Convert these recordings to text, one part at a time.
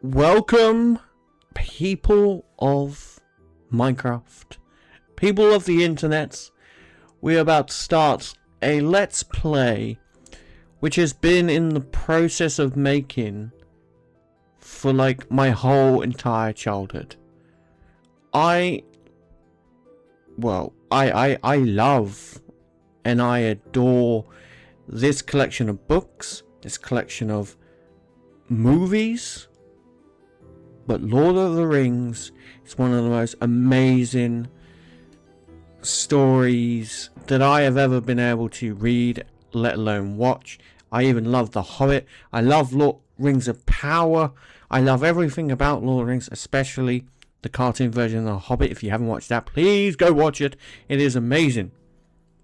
Welcome, people of Minecraft, people of the internet. We're about to start a Let's Play, which has been in the process of making for like my whole entire childhood. I love and I adore this collection of books, this collection of movies. But Lord of the Rings is one of the most amazing stories that I have ever been able to read, let alone watch. I even love The Hobbit. I love Rings of Power. I love everything about Lord of the Rings, especially the cartoon version of The Hobbit. If you haven't watched that, please go watch it. It is amazing.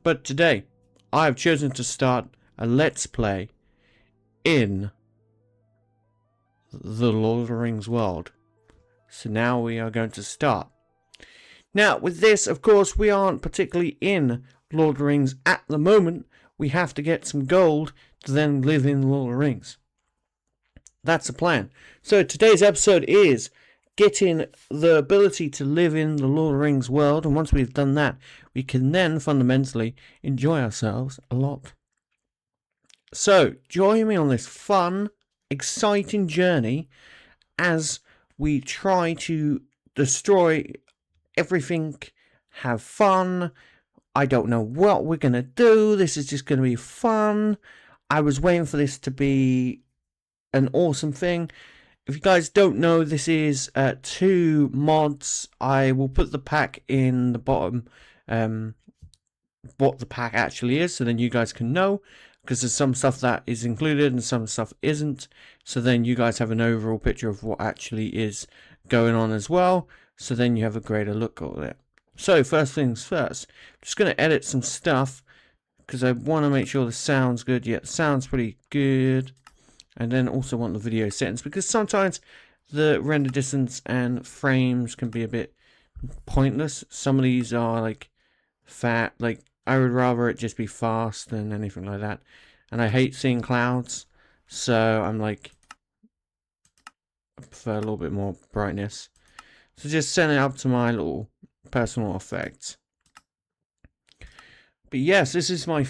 But today, I have chosen to start a Let's Play in the Lord of the Rings world. So now we are going to start. Now with this, of course, we aren't particularly in Lord of the Rings at the moment. We have to get some gold to then live in Lord of the Rings. That's the plan. So today's episode is getting the ability to live in the Lord of the Rings world, and once we've done that, we can then fundamentally enjoy ourselves a lot. So join me on this fun, exciting journey as we try to destroy everything, have fun. I don't know what we're going to do. This is just going to be fun. I was waiting for this to be an awesome thing. If you guys don't know, this is 2 mods. I will put the pack in the bottom, what the pack actually is, so then you guys can know. Because there's some stuff that is included and some stuff isn't. So then you guys have an overall picture of what actually is going on as well. So then you have a greater look at it. So first things first. I'm just going to edit some stuff. Because I want to make sure the sound's good. Yeah, the sound's pretty good. And then also want the video settings. Because sometimes the render distance and frames can be a bit pointless. Some of these are like fat. Like I would rather it just be fast than anything like that. And I hate seeing clouds. So I'm like, I prefer a little bit more brightness. So just set it up to my little personal effects. But yes, this is my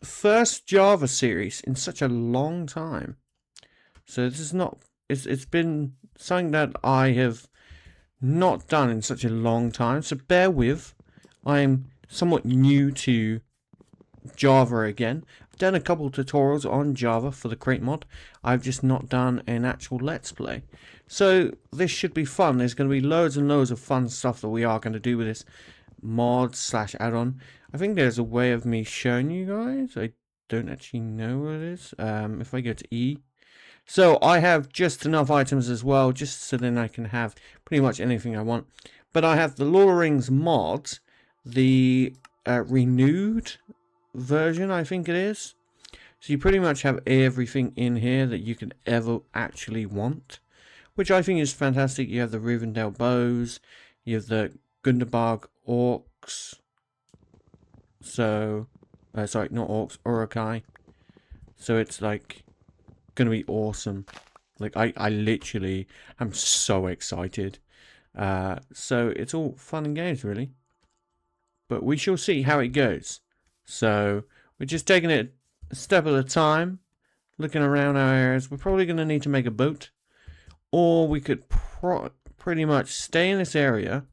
first Java series in such a long time. So this is not, it's been something that I have not done in such a long time. So bear with. I'm somewhat new to Java again. I've done a couple tutorials on Java for the Crate mod. I've just not done an actual Let's Play. So this should be fun. There's going to be loads and loads of fun stuff that we are going to do with this mod / add-on. I think there's a way of me showing you guys. I don't actually know what it is. If I go to E. So I have just enough items as well, just so then I can have pretty much anything I want. But I have the Lord of the Rings mod, the renewed version, I think it is. So you pretty much have everything in here that you could ever actually want, which I think is fantastic. You have the Rivendell bows, you have the Gundabad orcs. So, sorry, not orcs, Urukai. So it's like gonna be awesome. Like I literally am so excited. So it's all fun and games really. But we shall see how it goes. So we're just taking it a step at a time, looking around our areas. We're probably going to need to make a boat, or we could pretty much stay in this area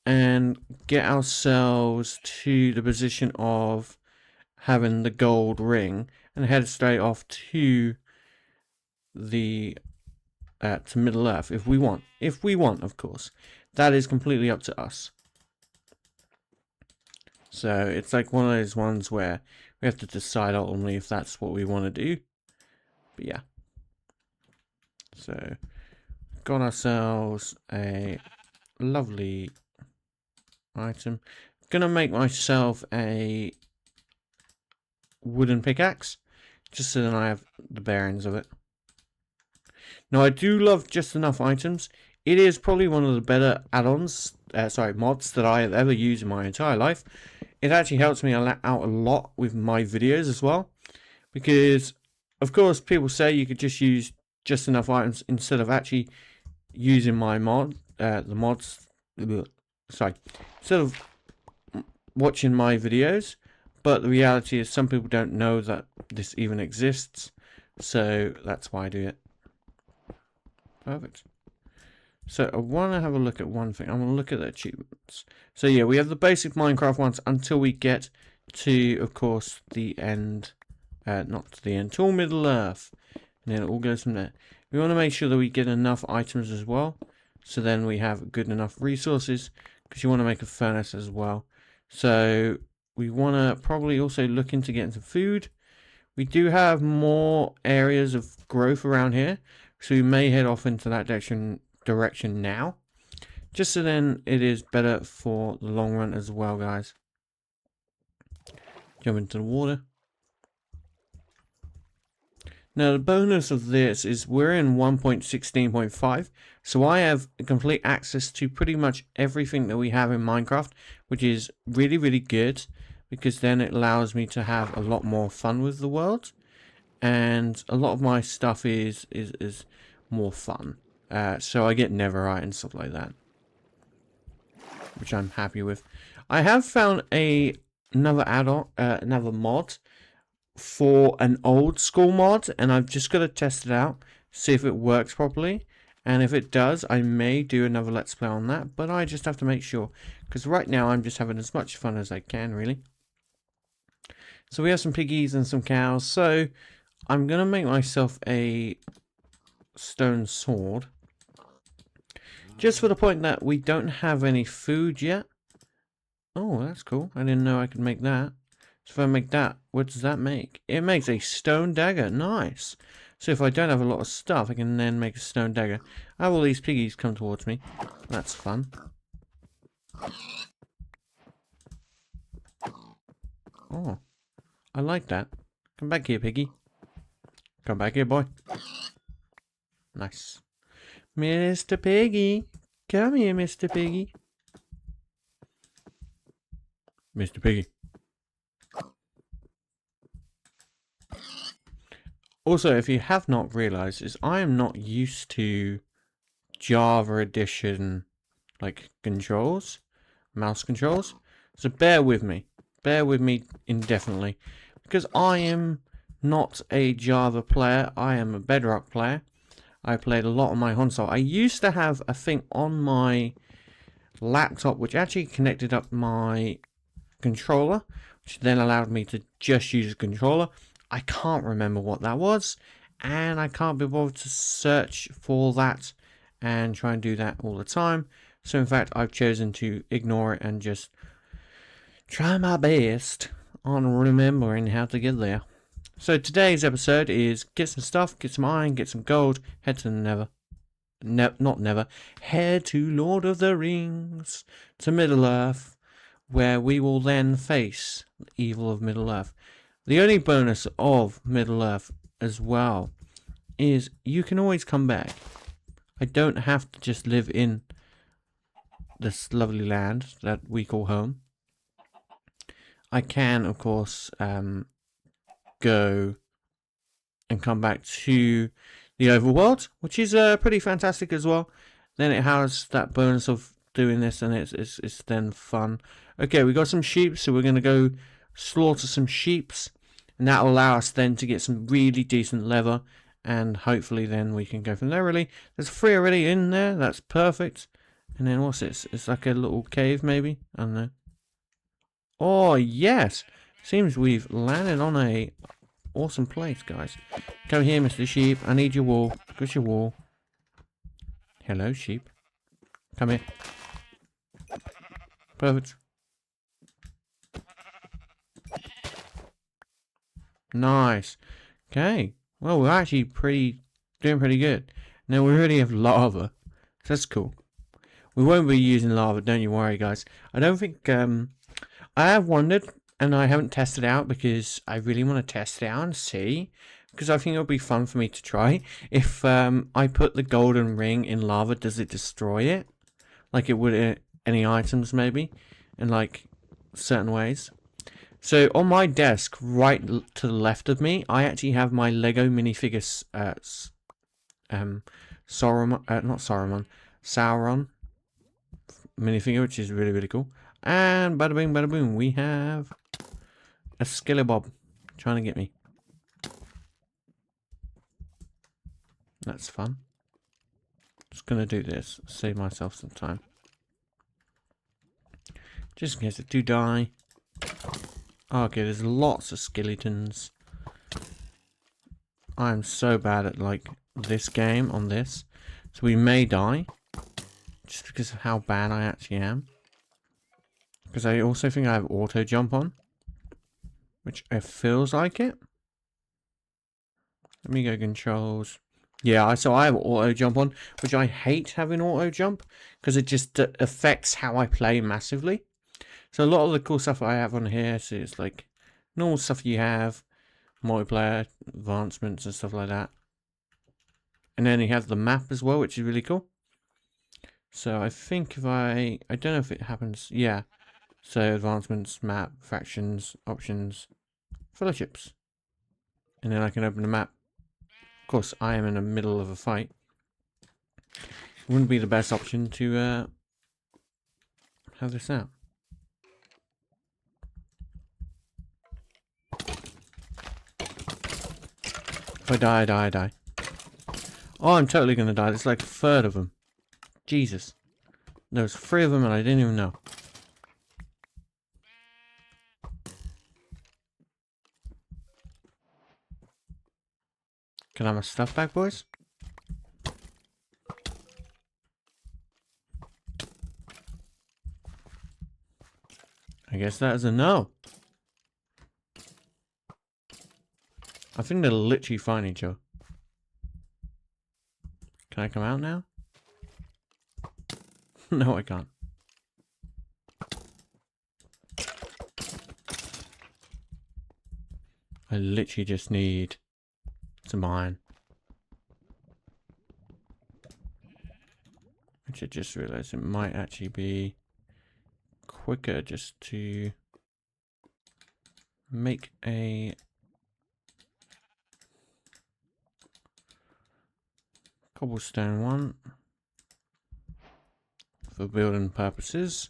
and get ourselves to the position of having the gold ring and head straight off to the to Middle Earth if we want. If we want, of course. That is completely up to us. So it's like one of those ones where we have to decide ultimately if that's what we want to do. But yeah. So got ourselves a lovely item. Gonna make myself a wooden pickaxe, just so that I have the bearings of it. Now I do love just enough items. It is probably one of the better add-ons, mods that I have ever used in my entire life. It actually helps me out a lot with my videos as well. Because, of course, people say you could just use just enough items instead of actually using my the mods. Sorry, instead of watching my videos. But the reality is, some people don't know that this even exists, so that's why I do it. Perfect. So I want to have a look at one thing. I want to look at the achievements. So yeah, we have the basic Minecraft ones until we get to, of course, the end. Not to the end, till Middle Earth. And then it all goes from there. We want to make sure that we get enough items as well. So then we have good enough resources. Because you want to make a furnace as well. So we want to probably also look into getting some food. We do have more areas of growth around here. So we may head off into that direction now. Just so then it is better for the long run as well, guys. Jump into the water. Now the bonus of this is we're in 1.16.5, so I have complete access to pretty much everything that we have in Minecraft, which is really, really good, because then it allows me to have a lot more fun with the world, and a lot of my stuff is more fun. So I get netherite and stuff like that, which I'm happy with. I have found another add-on, another mod for an old school mod, and I've just got to test it out, see if it works properly, and if it does, I may do another let's play on that, but I just have to make sure, because right now I'm just having as much fun as I can, really. So we have some piggies and some cows, so I'm gonna make myself a stone sword, just for the point that we don't have any food yet. Oh, that's cool. I didn't know I could make that. So if I make that, what does that make? It makes a stone dagger. Nice. So if I don't have a lot of stuff, I can then make a stone dagger. I have all these piggies come towards me. That's fun. Oh, I like that. Come back here, piggy. Come back here, boy. Nice. Mr. Piggy. Come here, Mr. Piggy. Mr. Piggy. Also, if you have not realized, is I am not used to Java Edition like controls, mouse controls. So bear with me indefinitely, because I am not a Java player. I am a Bedrock player. I played a lot on my console. I used to have a thing on my laptop which actually connected up my controller, which then allowed me to just use a controller. I can't remember what that was, and I can't be bothered to search for that and try and do that all the time. So in fact, I've chosen to ignore it and just try my best on remembering how to get there. So today's episode is get some stuff, get some iron, get some gold, head to the Nether. Not Nether. Head to Lord of the Rings, to Middle Earth, where we will then face the evil of Middle Earth. The only bonus of Middle Earth as well is you can always come back. I don't have to just live in this lovely land that we call home. I can, of course, go and come back to the overworld, which is pretty fantastic as well. Then it has that bonus of doing this, and it's then fun. Okay, we got some sheep, so we're going to go slaughter some sheeps, and that will allow us then to get some really decent leather, and hopefully then we can go from there. Really, there's 3 already in there. That's perfect. And then what's this? It's like a little cave, maybe. I don't know. Oh yes, seems we've landed on a awesome place, guys. Come here, Mr. Sheep. I need your wool. Where's your wool? Hello, sheep. Come here. Perfect. Nice. Okay. Well, we're actually doing pretty good. Now we already have lava. So that's cool. We won't be using lava, don't you worry, guys. I don't think I have wondered, and I haven't tested it out because I really want to test it out and see, because I think it'll be fun for me to try. If I put the golden ring in lava, does it destroy it? Like it would any items, maybe, in like certain ways. So on my desk, right to the left of me, I actually have my Lego minifigures Sauron minifigure, which is really, really cool. And bada bing, bada boom, we have a Skillybob trying to get me. That's fun. Just gonna do this, save myself some time. Just in case I do die. Okay, there's lots of skeletons. I'm so bad at, like, this game on this. So we may die. Just because of how bad I actually am. Because I also think I have auto jump on. Which it feels like it. Let me go controls. Yeah, so I have auto jump on. Which I hate having auto jump. Because it just affects how I play massively. So a lot of the cool stuff I have on here. So it's like normal stuff you have. Multiplayer advancements and stuff like that. And then you have the map as well, which is really cool. So I think if I don't know if it happens. Yeah. So advancements, map, fractions, options, fellowships. And then I can open the map. Of course, I am in the middle of a fight. Wouldn't be the best option to have this out. If I die, I die, I die. Oh, I'm totally going to die. There's like a third of them. Jesus. There was 3 of them and I didn't even know. Can I have my stuff back, boys? I guess that is a no. I think they're literally fighting each other. Can I come out now? No, I can't. I literally just need some iron. Which I just realized it might actually be quicker just to make a cobblestone one for building purposes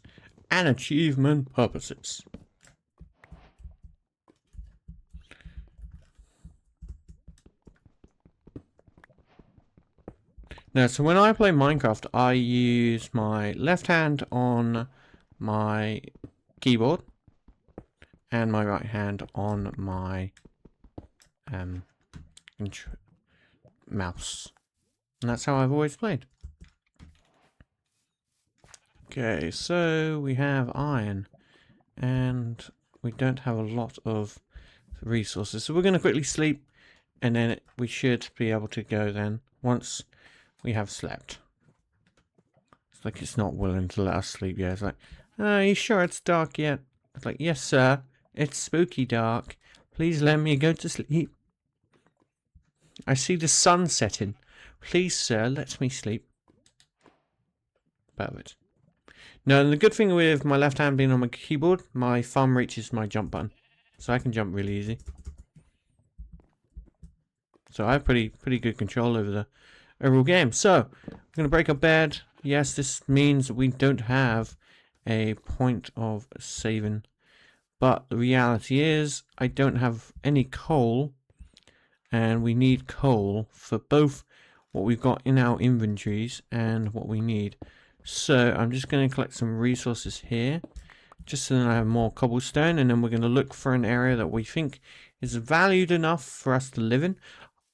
and achievement purposes. Now, so when I play Minecraft, I use my left hand on my keyboard and my right hand on my mouse. And that's how I've always played. Okay, so we have iron. And we don't have a lot of resources. So we're going to quickly sleep. And then we should be able to go then once we have slept. It's like it's not willing to let us sleep yet. It's like, are you sure it's dark yet? It's like, yes, sir. It's spooky dark. Please let me go to sleep. I see the sun setting. Please, sir, let me sleep. Perfect. Now, the good thing with my left hand being on my keyboard, my thumb reaches my jump button. So I can jump really easy. So I have pretty good control over the overall game. So, I'm going to break up bed. Yes, this means we don't have a point of saving. But the reality is, I don't have any coal. And we need coal for both what we've got in our inventories and what we need. So, I'm just going to collect some resources here. Just so that I have more cobblestone. And then we're going to look for an area that we think is valued enough for us to live in.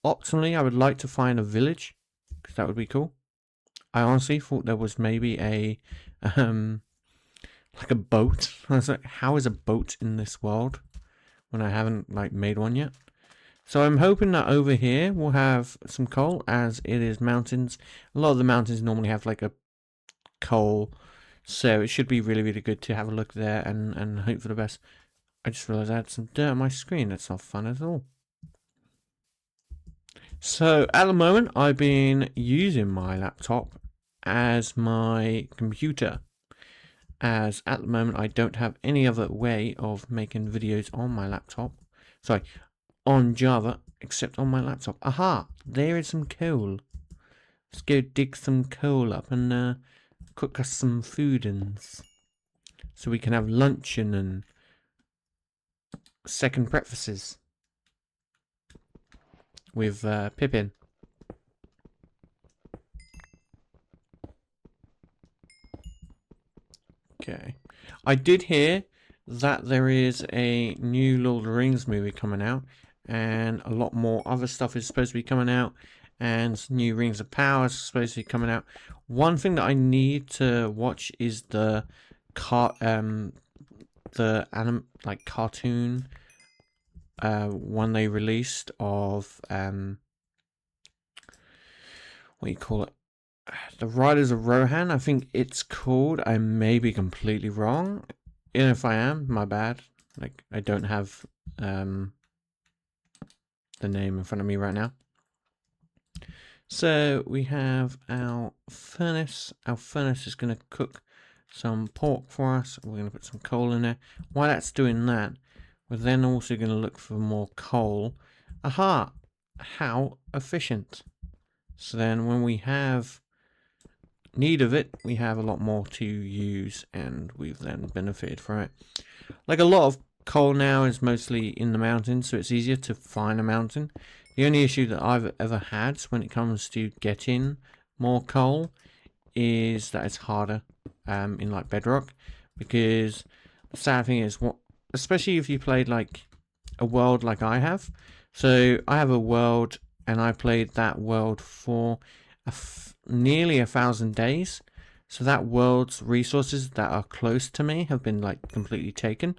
Optimally, I would like to find a village. Because that would be cool. I honestly thought there was maybe a like a boat. I was like, how is a boat in this world when I haven't like made one yet? So I'm hoping that over here we'll have some coal, as it is mountains. A lot of the mountains normally have like a coal, so it should be really good to have a look there and hope for the best. I just realized I had some dirt on my screen. That's not fun at all. So at the moment I've been using my laptop as my computer, as at the moment I don't have any other way of making videos on my laptop, sorry, on Java, except on my laptop. Aha, there is some coal. Let's go dig some coal up and cook us some foodins. So we can have luncheon and second breakfasts with Pippin. Okay. I did hear that there is a new Lord of the Rings movie coming out, and a lot more other stuff is supposed to be coming out, and new Rings of Power is supposed to be coming out. One thing that I need to watch is the cartoon one they released of what do you call it? The Riders of Rohan, I think it's called. I may be completely wrong. And if I am, my bad. Like, I don't have the name in front of me right now. So we have our furnace. Our furnace is going to cook some pork for us. We're going to put some coal in there. While that's doing that, we're then also going to look for more coal. Aha! How efficient. So then when we have need of it, we have a lot more to use, and we've then benefited from it. Like, a lot of coal now is mostly in the mountains, so it's easier to find a mountain. The only issue that I've ever had when it comes to getting more coal is that it's harder in like Bedrock, because the sad thing is, especially if you played like a world like I have. So I have a world, and I played that world for nearly 1,000 days. So that world's resources that are close to me have been like completely taken,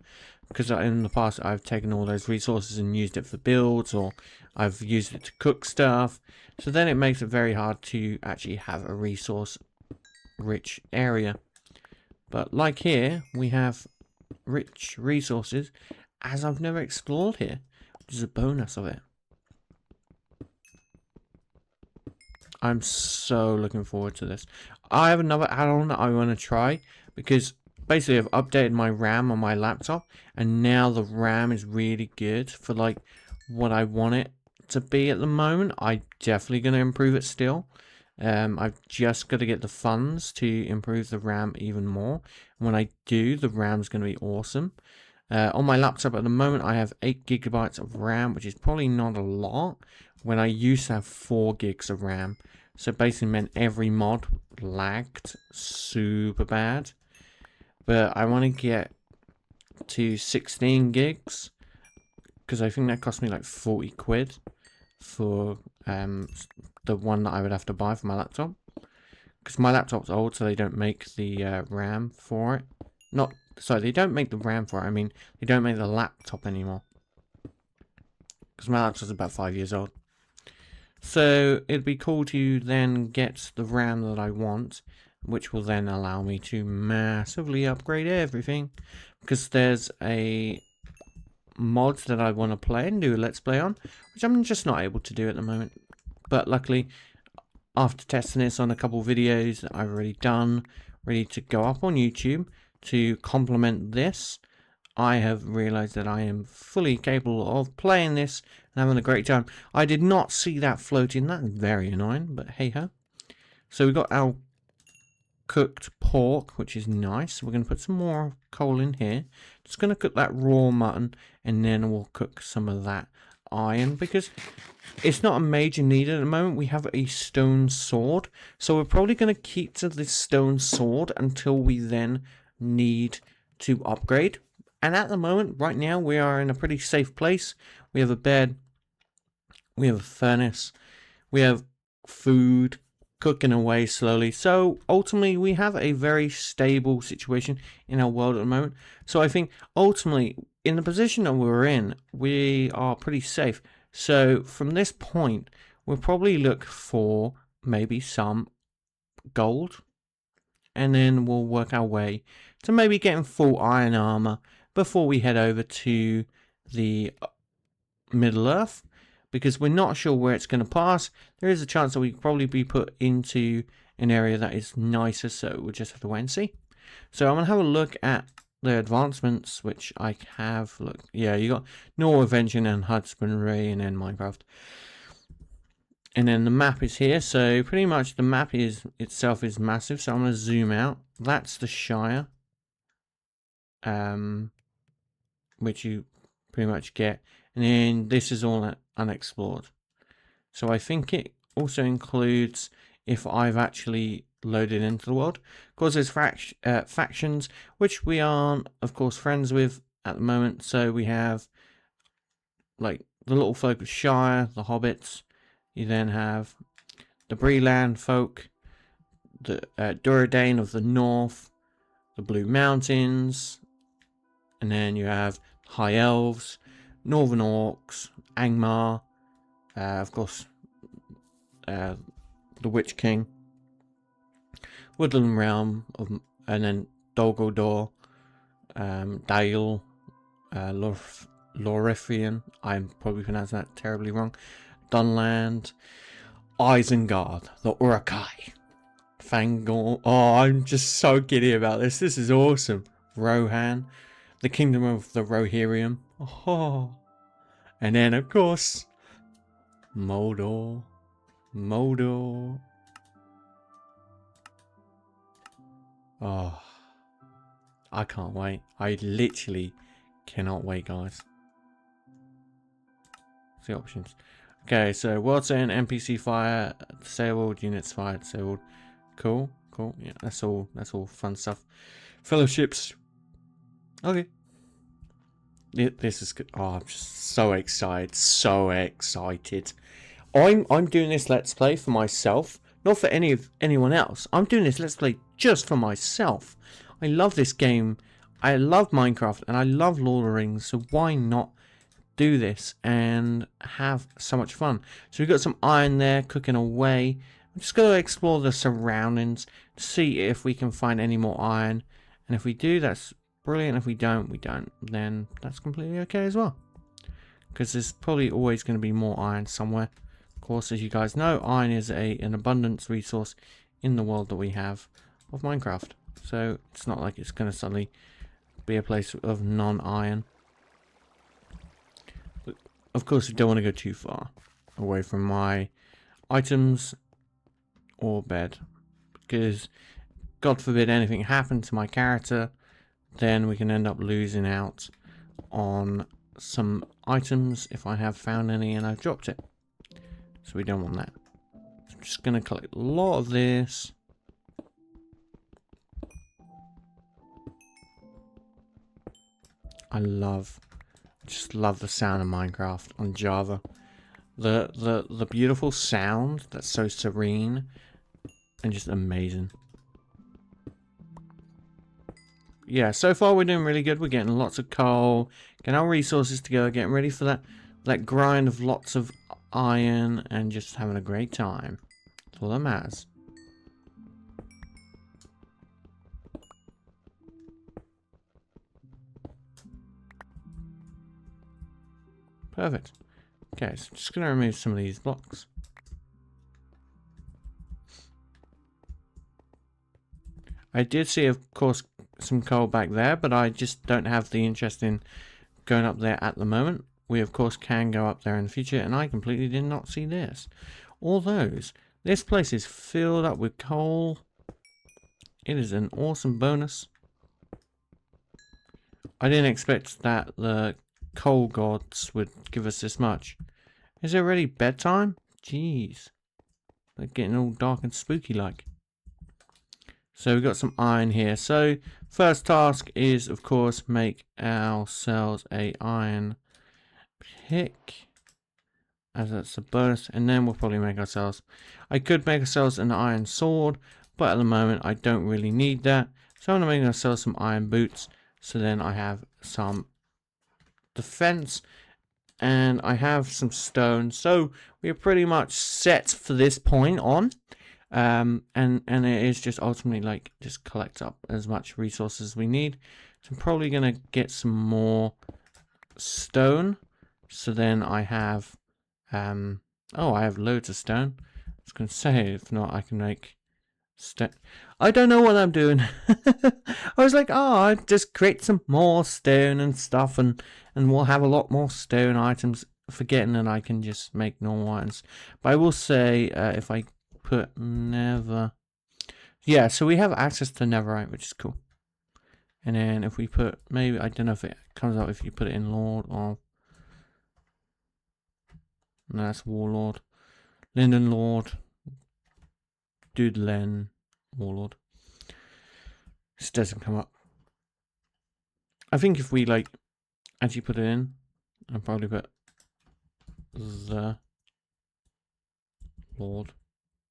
because in the past I've taken all those resources and used it for builds, or I've used it to cook stuff. So then it makes it very hard to actually have a resource rich area. But like here, we have rich resources as I've never explored here, which is a bonus of it. I'm so looking forward to this. I have another add-on that I want to try, because basically I've updated my RAM on my laptop, and now the RAM is really good for like what I want it to be at the moment. I'm definitely going to improve it still. I've just got to get the funds to improve the RAM even more. When I do, the RAM's going to be awesome. On my laptop at the moment, I have 8 gigabytes of RAM, which is probably not a lot, when I used to have 4 gigs of RAM. So basically meant every mod lagged super bad. But I want to get to 16 gigs, because I think that cost me like 40 quid for the one that I would have to buy for my laptop. Because my laptop's old, so they don't make the RAM for it. Sorry, they don't make the RAM for it. I mean, they don't make the laptop anymore, because my laptop's about 5 years old. So it'd be cool to then get the RAM that I want, which will then allow me to massively upgrade everything, because there's a mod that I want to play and do a let's play on, which I'm just not able to do at the moment. But luckily, after testing this on a couple of videos that I've already done, ready to go up on YouTube to complement this, I have realized that I am fully capable of playing this and having a great time. I did not see that floating. That's very annoying, but hey ho. So we've got our cooked pork, which is nice. We're going to put some more coal in here. Just going to cook that raw mutton, and then we'll cook some of that iron, because it's not a major need at the moment. We have a stone sword, so we're probably going to keep to this stone sword until we then need to upgrade. And at the moment, right now, we are in a pretty safe place. We have a bed, we have a furnace, we have food cooking away slowly. So ultimately, we have a very stable situation in our world at the moment. So I think ultimately, in the position that we're in, we are pretty safe. So from this point, we'll probably look for maybe some gold, and then we'll work our way to maybe getting full iron armor before we head over to the Middle Earth, because we're not sure where it's going to pass. There is a chance that we could probably be put into an area that is nicer, so we'll just have to wait and see. So I'm going to have a look at the advancements, which I have. Look, yeah, you got Normal Invention and Husbandry, and then Minecraft. And then the map is here. So pretty much the map itself is massive. So I'm going to zoom out. That's the Shire. Which you pretty much get. And then this is all unexplored. So I think it also includes if I've actually loaded into the world. Of course, there's factions, which we aren't, of course, friends with at the moment. So we have like the little folk of Shire, the hobbits. You then have the Breeland folk, the Duradane of the north, the Blue Mountains, and then you have High Elves, Northern Orcs, Angmar, of course, the Witch King, Woodland Realm, and then Dol Guldur, Dale, Lorifrian, I'm probably pronouncing that terribly wrong, Dunland, Isengard, the Urukai, Fangor. Oh, I'm just so giddy about this. This is awesome. Rohan, the Kingdom of the Rohirrim. Oh, and then of course, Mordor. Oh, I can't wait. I literally cannot wait, guys. See options. Okay, so world setting, NPC fire, disabled, units fired, disabled. Cool. Yeah, that's all fun stuff. Fellowships. Okay. This is good. Oh, I'm just so excited. I'm doing this Let's Play for myself, not for anyone else. I'm doing this Let's Play just for myself. I love this game. I love Minecraft and I love Lord of the Rings, so why not do this and have so much fun? So we've got some iron there cooking away. I'm just going to explore the surroundings to see if we can find any more iron. And if we do, that's brilliant. If we don't, then that's completely okay as well. Because there's probably always going to be more iron somewhere. Of course, as you guys know, iron is an abundance resource in the world that we have of Minecraft. So it's not like it's going to suddenly be a place of non-iron. But of course, we don't want to go too far away from my items or bed. Because, God forbid anything happened to my character, then we can end up losing out on some items if I have found any and I've dropped it. So we don't want that. So I'm just going to collect a lot of this. I just love the sound of Minecraft on Java. The beautiful sound that's so serene and just amazing. Yeah, so far we're doing really good. We're getting lots of coal, getting our resources together, getting ready for that grind of lots of iron and just having a great time. That's all that matters. Perfect. Okay, so I'm just going to remove some of these blocks. I did see, of course, some coal back there, but I just don't have the interest in going up there at the moment. We, of course, can go up there in the future, and I completely did not see this. All those. This place is filled up with coal. It is an awesome bonus. I didn't expect that the coal gods would give us this much. Is it already bedtime? Jeez. They're getting all dark and spooky like. So we've got some iron here. So first task is, of course, make ourselves a iron pick, as that's a bonus, and then we'll probably make ourselves, I could make ourselves an iron sword, but at the moment I don't really need that. So I'm going to make ourselves some iron boots, so then I have some defense, and I have some stone. So we are pretty much set for this point on. And it is just ultimately like just collect up as much resources as we need. So I'm probably gonna get some more stone. So then I have oh, I have loads of stone. I was gonna say, if not, I can make I don't know what I'm doing. I was like, oh, I just create some more stone and stuff, and we'll have a lot more stone items. forgetting that I can just make normal items. But I will say, if I put never... Yeah, so we have access to netherite, which is cool. And then if we put, maybe, I don't know if it comes up if you put it in Lord or... No, that's Warlord. Linden Lord. Doodlen Warlord. This doesn't come up. I think if we, like, actually put it in, I'll probably put the Lord.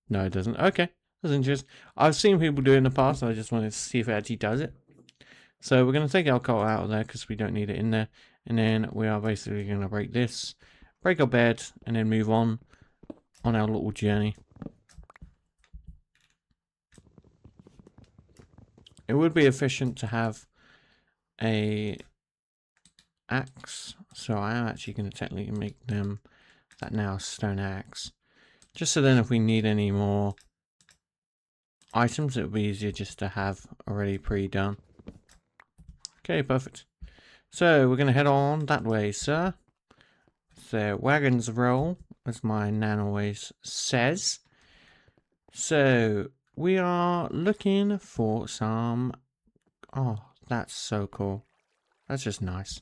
No, it doesn't. Okay, that's interesting. I've seen people do it in the past, so I just wanted to see if it actually does it. So we're going to take alcohol out of there because we don't need it in there. And then we are basically going to break this, break our bed, and then move on our little journey. It would be efficient to have a axe. So I am actually going to technically make them that now stone axe. Just so then if we need any more items, it would be easier just to have already pre-done. Okay, perfect. So we're going to head on that way, sir. So wagons roll, as my nan always says. So we are looking for some... Oh, that's so cool. That's just nice.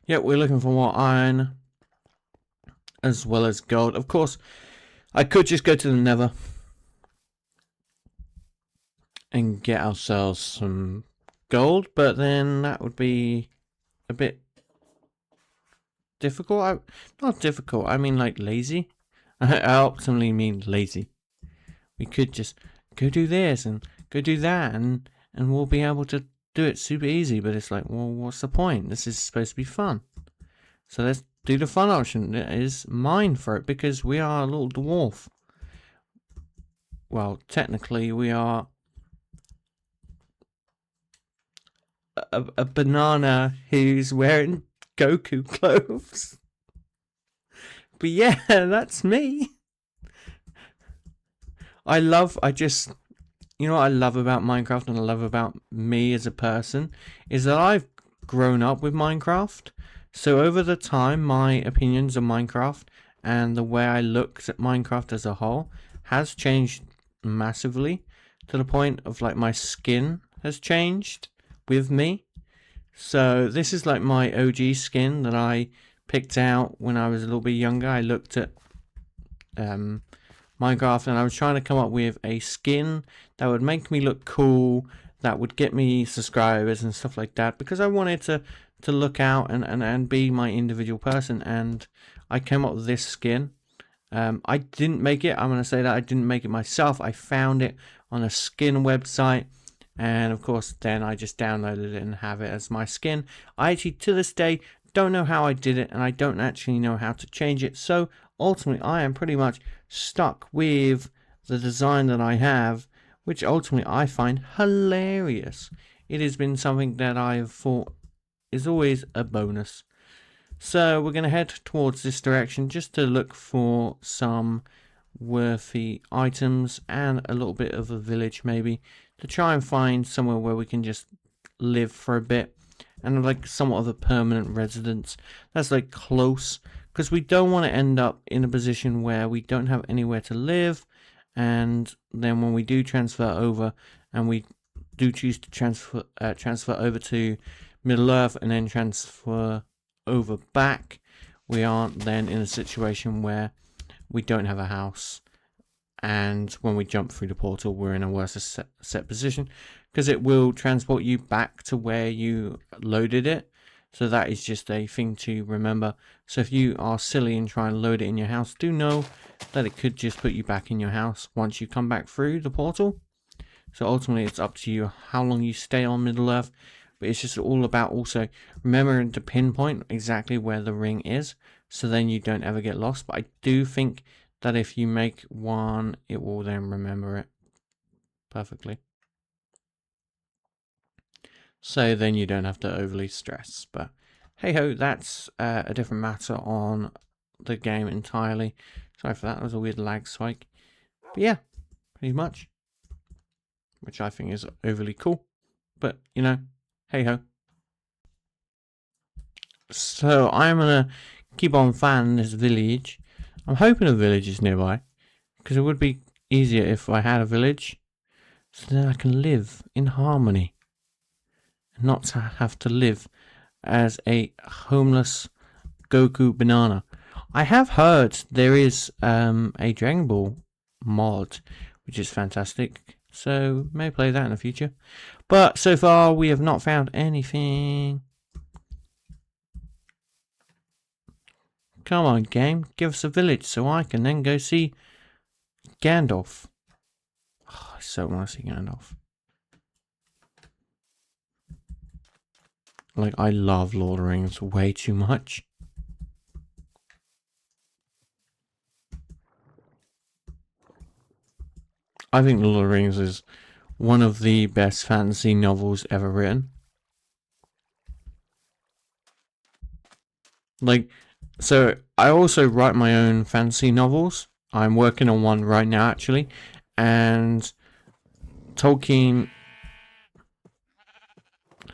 Yeah, we're looking for more iron, as well as gold. Of course, I could just go to the Nether and get ourselves some gold, but then that would be a bit difficult. Not difficult, I mean like lazy. I ultimately mean lazy. We could just go do this and go do that, and we'll be able to do it super easy, but it's like, well, what's the point? This is supposed to be fun. So let's do the fun option. It is mine for it, because we are a little dwarf. Well, technically we are a banana who's wearing Goku clothes. But yeah, that's me. You know what I love about Minecraft and I love about me as a person is that I've grown up with Minecraft. So over the time, my opinions of Minecraft and the way I looked at Minecraft as a whole has changed massively, to the point of like my skin has changed with me. So this is like my OG skin that I picked out when I was a little bit younger. I looked at Minecraft and I was trying to come up with a skin that would make me look cool, that would get me subscribers and stuff like that, because I wanted to look out and be my individual person. And I came up with this skin. I didn't make it. I'm going to say that I didn't make it myself. I found it on a skin website, and of course then I just downloaded it and have it as my skin. I actually to this day don't know how I did it, and I don't actually know how to change it. So ultimately I am pretty much stuck with the design that I have, which ultimately I find hilarious. It has been something that I've thought is always a bonus. So we're going to head towards this direction just to look for some worthy items and a little bit of a village, maybe, to try and find somewhere where we can just live for a bit and like somewhat of a permanent residence that's like close, because we don't want to end up in a position where we don't have anywhere to live, and then when we do transfer over and we do choose to transfer over to Middle Earth and then transfer over back, we aren't then in a situation where we don't have a house, and when we jump through the portal we're in a worse set position, because it will transport you back to where you loaded it. So that is just a thing to remember. So if you are silly and try and load it in your house, do know that it could just put you back in your house once you come back through the portal. So ultimately it's up to you how long you stay on Middle Earth. But it's just all about also remembering to pinpoint exactly where the ring is, so then you don't ever get lost. But I do think that if you make one, it will then remember it perfectly. So then you don't have to overly stress. But hey ho, that's a different matter on the game entirely. Sorry for that, that was a weird lag spike. But yeah, pretty much. Which I think is overly cool. But, you know, hey ho. So I'm gonna keep on finding this village. I'm hoping a village is nearby, because it would be easier if I had a village, so then I can live in harmony, and not to have to live as a homeless Goku banana. I have heard there is a Dragon Ball mod, which is fantastic. So may play that in the future. But so far we have not found anything. Come on, game, give us a village so I can then go see Gandalf. Oh, I so want to see Gandalf. Like, I love Lord of the Rings way too much. I think Lord of the Rings is one of the best fantasy novels ever written. Like, so I also write my own fantasy novels. I'm working on one right now, actually. And Tolkien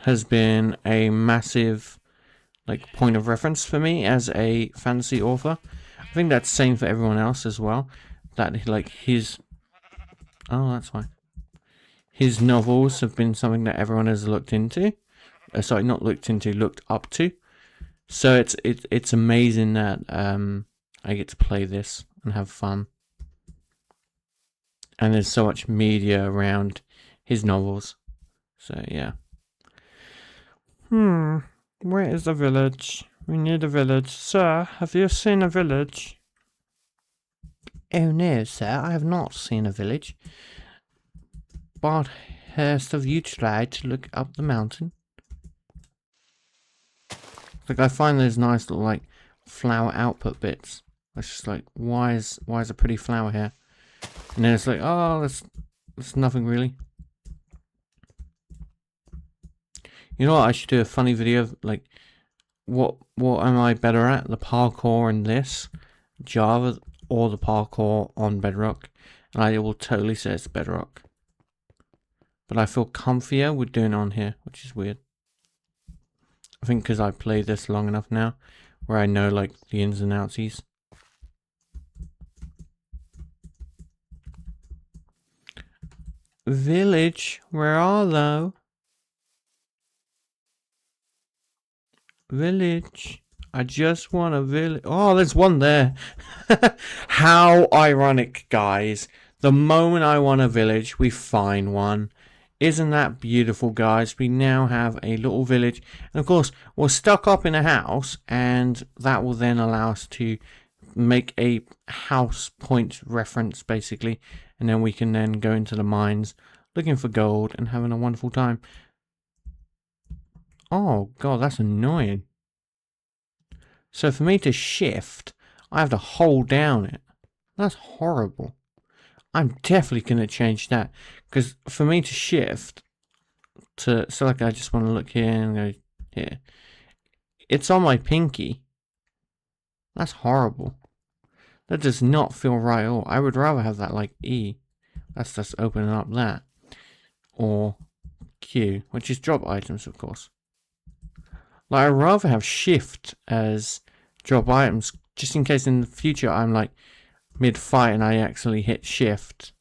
has been a massive point of reference for me as a fantasy author. I think that's the same for everyone else as well. That his that's fine. His novels have been something that everyone has looked into. Sorry, not looked into, looked up to. So it's amazing that I get to play this and have fun. And there's so much media around his novels. So yeah. Where is the village? We need a village. Sir, have you seen a village? Oh no, sir, I have not seen a village. But have you tried to look up the mountain? I find those nice little flower output bits. It's just why is a pretty flower here? And then it's oh, that's nothing really. You know what? I should do a funny video of what am I better at? The parkour in this Java or the parkour on Bedrock? And I will totally say it's Bedrock. But I feel comfier with doing it on here, which is weird. I think because I played this long enough now, where I know the ins and outsies. Village, where are thou? Village. I just want a village. Oh, there's one there. How ironic, guys. The moment I want a village, we find one. Isn't that beautiful, guys? We now have a little village. And of course, we're stuck up in a house. And that will then allow us to make a house point reference, basically. And then we can then go into the mines, looking for gold and having a wonderful time. Oh, God, that's annoying. So for me to shift, I have to hold down it. That's horrible. I'm definitely going to change that. Because for me to shift, I just want to look here and go here. It's on my pinky. That's horrible. That does not feel right at all. I would rather have that E. That's just opening up that. Or Q, which is drop items, of course. I'd rather have shift as drop items, just in case in the future I'm mid-fight and I accidentally hit shift,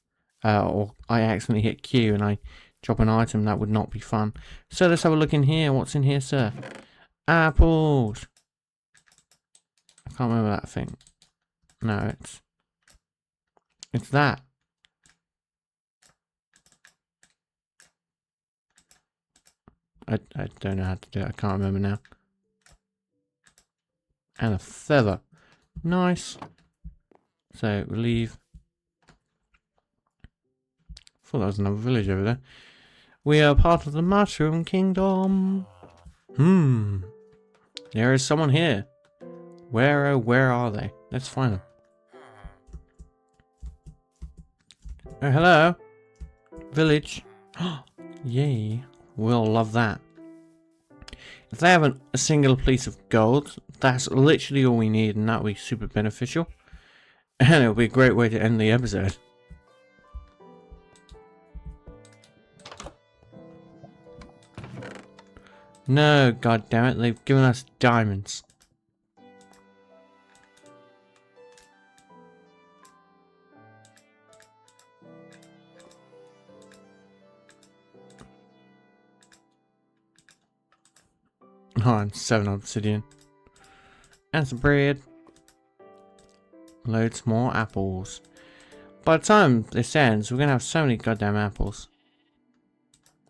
or I accidentally hit Q and I drop an item. That would not be fun. So let's have a look in here. What's in here, sir? Apples. I can't remember that thing. No, it's that. I don't know how to do it. I can't remember now. And a feather. Nice. So, we'll leave. Thought that was another village over there. We are part of the Mushroom Kingdom. There is someone here. Where are they? Let's find them. Oh, hello. Village. Yay. We'll love that. If they have a single piece of gold, that's literally all we need, and that will be super beneficial. And it'll be a great way to end the episode. No, god damn it, they've given us diamonds. Oh, and 7 obsidian. And some bread. Loads more apples. By the time this ends, we're going to have so many goddamn apples.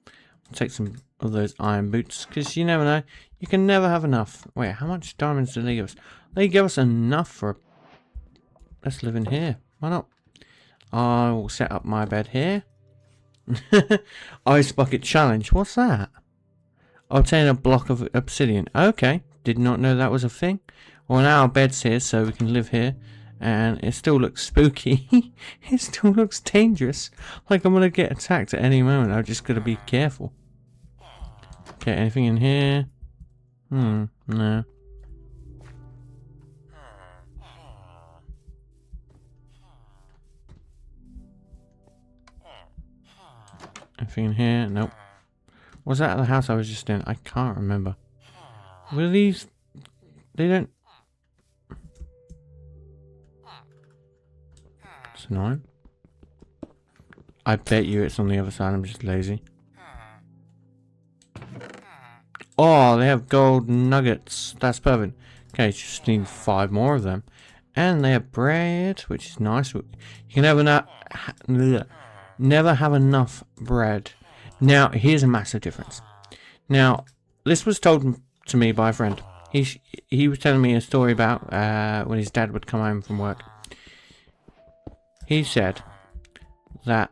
I'll take some of those iron boots, because you never know. You can never have enough. Wait, how much diamonds did they give us? They give us enough for... Let's live in here. Why not? I will set up my bed here. Ice bucket challenge. What's that? Obtain a block of obsidian. Okay. Did not know that was a thing. Well, now our bed's here, so we can live here. And it still looks spooky. It still looks dangerous. Like I'm going to get attacked at any moment. I've just got to be careful. Okay, anything in here? No. Anything in here? Nope. Was that the house I was just in? I can't remember. Were these... They don't... It's annoying. I bet you it's on the other side. I'm just lazy. Oh, they have gold nuggets. That's perfect. Okay, just need 5 more of them. And they have bread, which is nice. You can never have enough bread. Now, here's a massive difference. Now, this was told to me by a friend. He was telling me a story about when his dad would come home from work. He said that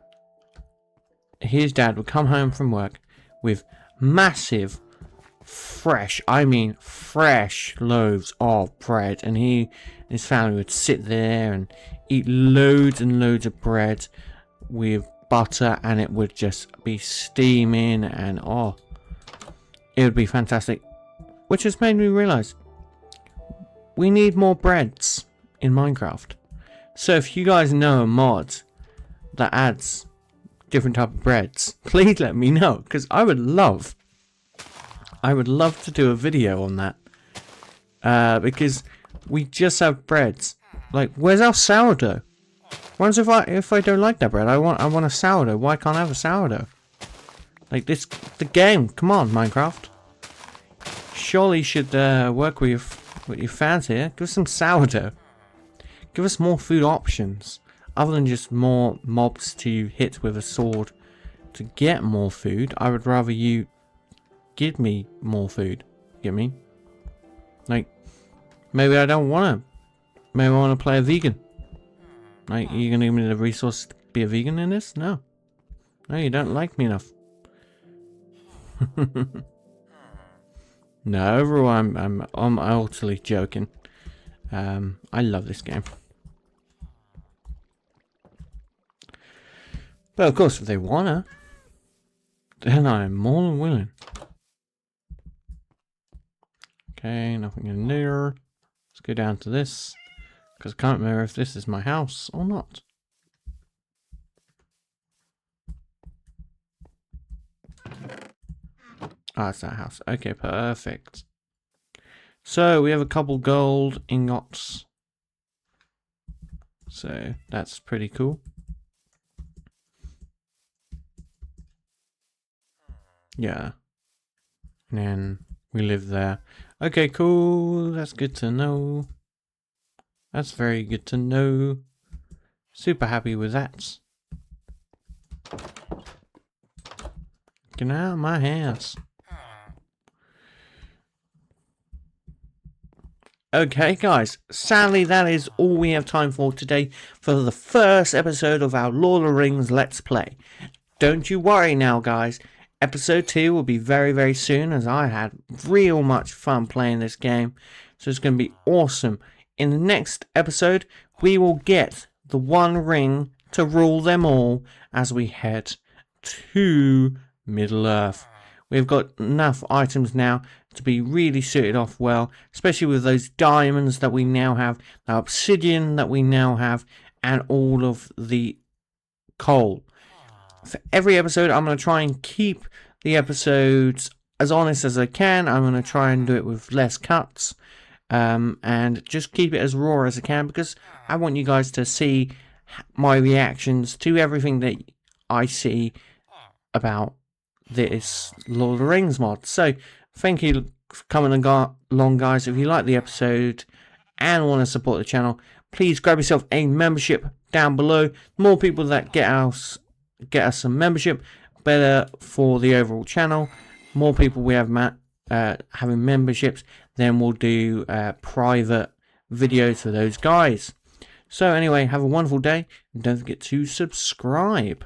his dad would come home from work with massive, fresh loaves of bread, and he and his family would sit there and eat loads and loads of bread with butter, and it would just be steaming, and it would be fantastic. Which has made me realize we need more breads in Minecraft. So if you guys know a mod that adds different type of breads, please let me know, because I would love to do a video on that. Because we just have breads. Like, where's our sourdough? What if I don't like that bread? I want a sourdough. Why can't I have a sourdough? Like this, the game. Come on, Minecraft. Surely you should work with your fans here. Give us some sourdough. Give us more food options, other than just more mobs to hit with a sword to get more food. I would rather you give me more food. Get me? Like, maybe I don't want to. Maybe I want to play a vegan. Like, are you going to give me the resources to be a vegan in this? No. No, you don't like me enough. No, everyone, I'm utterly joking. I love this game. But of course, if they wanna, then I'm more than willing. Okay, nothing in there. Let's go down to this, because I can't remember if this is my house or not. Ah, it's that house. Okay, perfect. So we have a couple gold ingots. So that's pretty cool. Yeah. And then we live there. Okay, cool. That's good to know. That's very good to know. Super happy with that. Get out of my house. Okay, guys, sadly that is all we have time for today for the first episode of our Lord of the Rings Let's Play. Don't you worry now, guys. Episode 2 will be very, very soon, as I had real much fun playing this game. So it's going to be awesome. In the next episode, we will get the One Ring to rule them all as we head to Middle-earth. We've got enough items now to be really suited off well, especially with those diamonds that we now have, the obsidian that we now have, and all of the coal. For every episode, I'm going to try and keep the episodes as honest as I can. I'm going to try and do it with less cuts, and just keep it as raw as I can, because I want you guys to see my reactions to everything that I see about this Lord of the Rings mod. So thank you for coming along, guys. If you like the episode and want to support the channel, please grab yourself a membership down below. The more people that get us some membership, better for the overall channel. More people we have having memberships, then we'll do private videos for those guys. So anyway, have a wonderful day, and don't forget to subscribe.